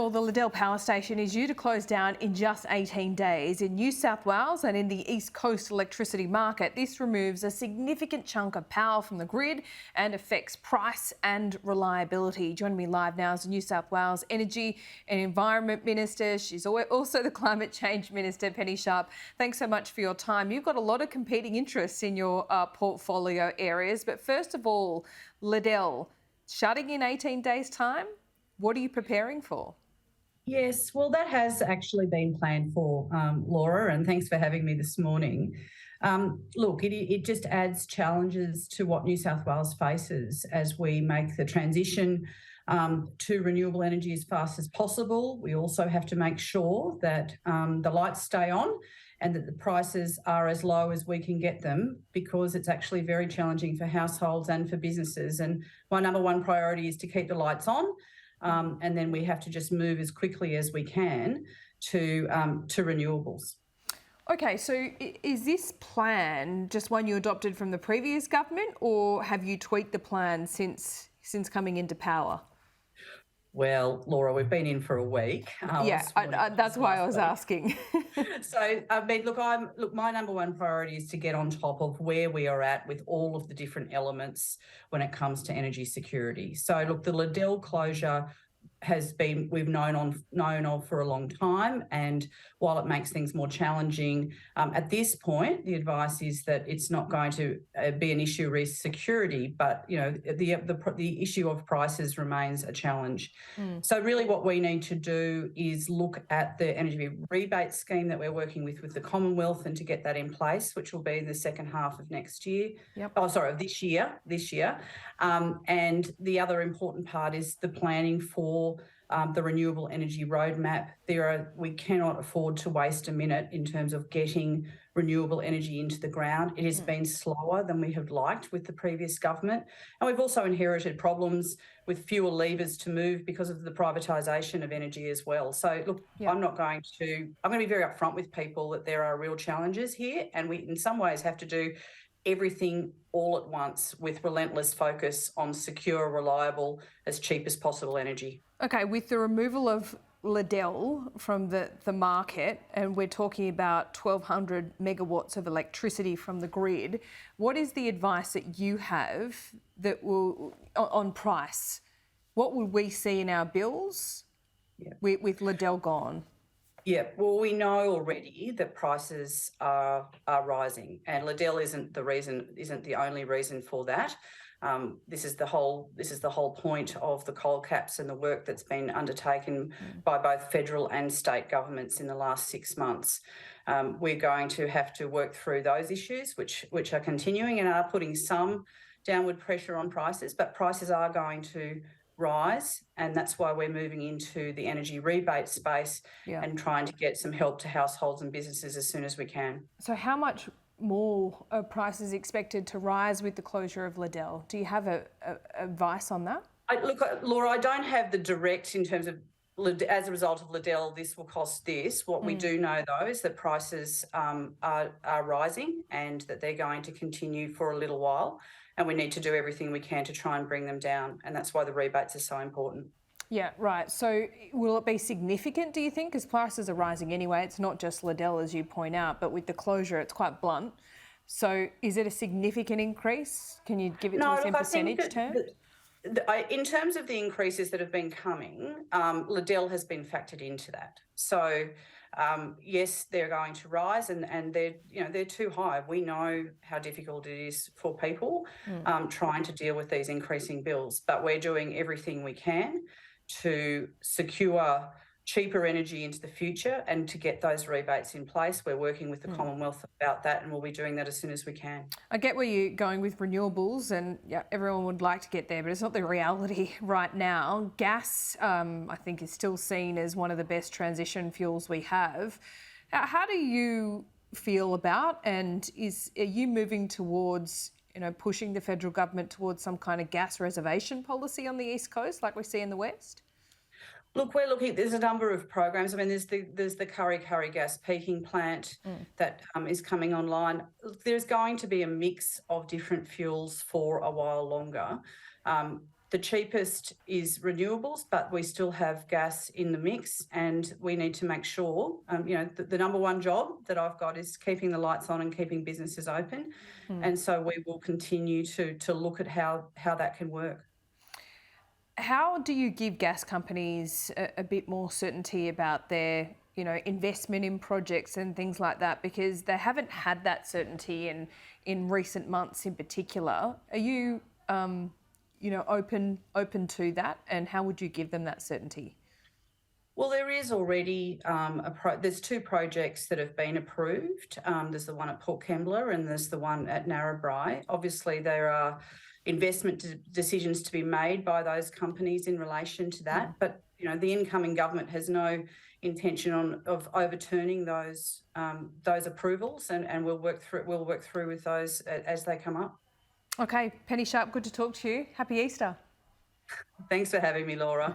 Well, the Liddell Power Station is due to close down in just 18 days. In New South Wales and in the East Coast electricity market, this removes a significant chunk of power from the grid and affects price and reliability. Joining me live now is the New South Wales Energy and Environment Minister. She's also the Climate Change Minister, Penny Sharpe. Thanks so much for your time. You've got a lot of competing interests in your portfolio areas. But first of all, Liddell, shutting in 18 days' time? What are you preparing for? Yes, well, that has actually been planned for, Laura, and thanks for having me this morning. Look, it just adds challenges to what New South Wales faces as we make the transition to renewable energy as fast as possible. We also have to make sure that the lights stay on and that the prices are as low as we can get them, because it's actually very challenging for households and for businesses. And my number one priority is to keep the lights on. And then we have to just move as quickly as we can to renewables. Okay, so is this plan just one you adopted from the previous government, or have you tweaked the plan since coming into power? Well, Laura, we've been in for a week. That's why I was asking. So, I mean, my number one priority is to get on top of where we are at with all of the different elements when it comes to energy security. So, look, the Liddell closure we've known of for a long time, and while it makes things more challenging, at this point the advice is that it's not going to be an issue with security, but the issue of prices remains a challenge. So really what we need to do is look at the energy rebate scheme that we're working with the Commonwealth, and to get that in place, which will be in the second half of next year. This year. And the other important part is the planning for the renewable energy roadmap. We cannot afford to waste a minute in terms of getting renewable energy into the ground. It has been slower than we have liked with the previous government. And we've also inherited problems with fewer levers to move because of the privatisation of energy as well. So, look, I'm going to be very upfront with people that there are real challenges here, and we in some ways have to do everything all at once with relentless focus on secure, reliable, as cheap as possible energy. Okay, with the removal of Liddell from the market, and we're talking about 1,200 megawatts of electricity from the grid, what is the advice that you have that will on price? What would we see in our bills with Liddell gone? Yeah, well, we know already that prices are rising, and Liddell isn't the only reason for that. This is the whole point of the coal caps and the work that's been undertaken by both federal and state governments in the last 6 months. We're going to have to work through those issues, which are continuing and are putting some downward pressure on prices, but prices are going to rise, and that's why we're moving into the energy rebate space and trying to get some help to households and businesses as soon as we can. So how much more are prices expected to rise with the closure of Liddell? Do you have advice on that? Laura, I don't have the direct in terms of as a result of Liddell, this will cost this. What we do know, though, is that prices are rising and that they're going to continue for a little while, and we need to do everything we can to try and bring them down, and that's why the rebates are so important. Yeah, right. So will it be significant, do you think? Because prices are rising anyway. It's not just Liddell, as you point out, but with the closure, it's quite blunt. So is it a significant increase? Can you give it to us in percentage terms? In terms of the increases that have been coming, Liddell has been factored into that. So, yes, they're going to rise, and they're too high. We know how difficult it is for people trying to deal with these increasing bills, but we're doing everything we can to secure cheaper energy into the future and to get those rebates in place. We're working with the Commonwealth about that, and we'll be doing that as soon as we can. I get where you're going with renewables, and everyone would like to get there, but it's not the reality right now. Gas, I think, is still seen as one of the best transition fuels we have. How do you feel about, and are you moving towards pushing the federal government towards some kind of gas reservation policy on the East Coast like we see in the West? Look, we're looking. There's a number of programs. I mean, there's the Curry gas peaking plant that is coming online. There's going to be a mix of different fuels for a while longer. the cheapest is renewables, but we still have gas in the mix, and we need to make sure, the number one job that I've got is keeping the lights on and keeping businesses open. And so we will continue to look at how that can work. How do you give gas companies a bit more certainty about their, investment in projects and things like that? Because they haven't had that certainty in recent months in particular. Are you, open to that? And how would you give them that certainty? Well, there is already there's two projects that have been approved. There's the one at Port Kembla and there's the one at Narrabri. Obviously, there are investment decisions to be made by those companies in relation to that. But the incoming government has no intention of overturning those approvals, and we'll work through with those as they come up. Okay, Penny Sharpe, good to talk to you. Happy Easter. Thanks for having me, Laura.